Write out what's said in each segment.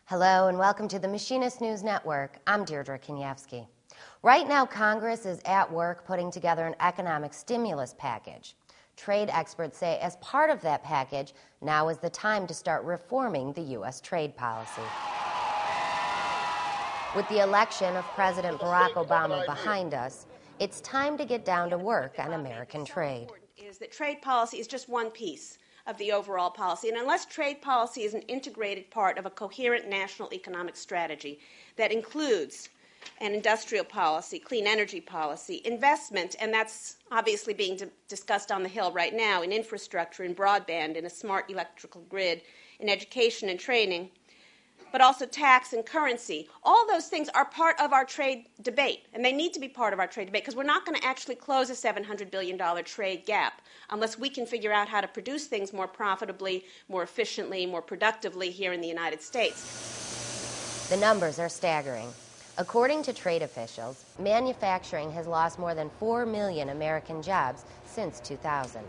Hello and welcome to the Machinist News Network. I'm Deirdre Kaniewski. Right now, Congress is at work putting together an economic stimulus package. Trade experts say as part of that package, now is the time to start reforming the U.S. trade policy. With the election of President Barack Obama behind us, it's time to get down to work on American trade. Is that trade policy is just one piece of the overall policy. And unless trade policy is an integrated part of a coherent national economic strategy that includes an industrial policy, clean energy policy, investment, and that's obviously being discussed on the Hill right now, in infrastructure, in broadband, in a smart electrical grid, in education and training, but also tax and currency. All those things are part of our trade debate, and they need to be part of our trade debate because we're not going to actually close a $700 billion trade gap unless we can figure out how to produce things more profitably, more efficiently, more productively here in the United States. The numbers are staggering. According to trade officials, manufacturing has lost more than 4 million American jobs since 2000.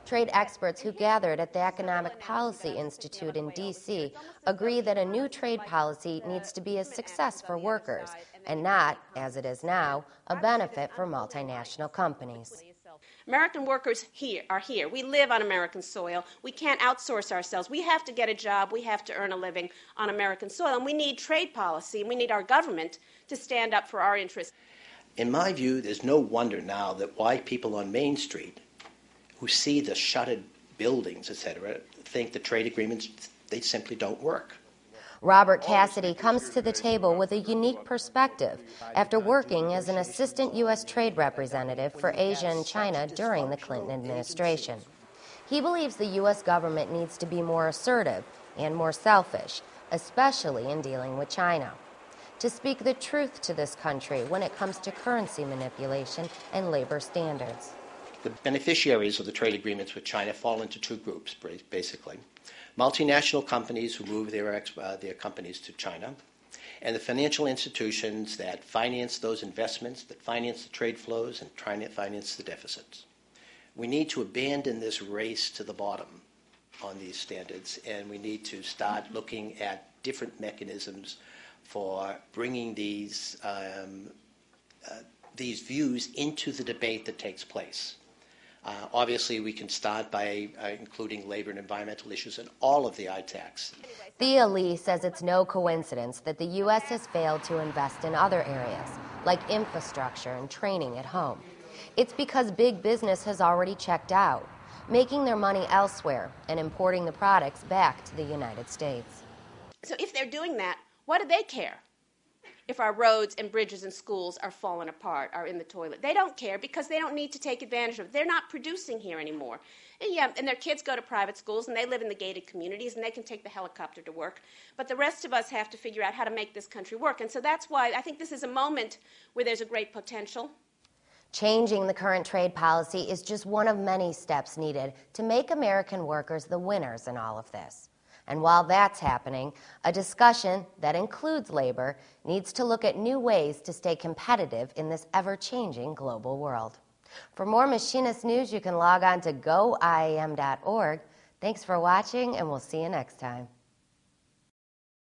Trade experts who gathered at the Economic Policy Institute in D.C. agree that a new trade policy needs to be a success for workers and not, as it is now, a benefit for multinational companies. American workers are here. We live on American soil. We can't outsource ourselves. We have to get a job. We have to earn a living on American soil. And we need trade policy, and we need our government to stand up for our interests. In my view, there's no wonder now that white people on Main Street who see the shuttered buildings, etc., think the trade agreements, they simply don't work. Robert Cassidy comes to the table with a unique perspective after working as an assistant U.S. trade representative for Asia and China during the Clinton administration. He believes the U.S. government needs to be more assertive and more selfish, especially in dealing with China, to speak the truth to this country when it comes to currency manipulation and labor standards. The beneficiaries of the trade agreements with China fall into two groups, basically. Multinational companies who move their companies to China, and the financial institutions that finance those investments, that finance the trade flows, and try to finance the deficits. We need to abandon this race to the bottom on these standards, and we need to start looking at different mechanisms for bringing these views into the debate that takes place. Obviously, we can start by including labor and environmental issues in all of the ITACs. Thea says it's no coincidence that the U.S. has failed to invest in other areas, like infrastructure and training at home. It's because big business has already checked out, making their money elsewhere and importing the products back to the United States. So if they're doing that, what do they care if our roads and bridges and schools are falling apart, are in the toilet? They don't care because they don't need to take advantage of it. They're not producing here anymore. And their kids go to private schools and they live in the gated communities and they can take the helicopter to work. But the rest of us have to figure out how to make this country work. And so that's why I think this is a moment where there's a great potential. Changing the current trade policy is just one of many steps needed to make American workers the winners in all of this. And while that's happening, a discussion that includes labor needs to look at new ways to stay competitive in this ever-changing global world. For more Machinist news, you can log on to goiam.org. Thanks for watching, and we'll see you next time.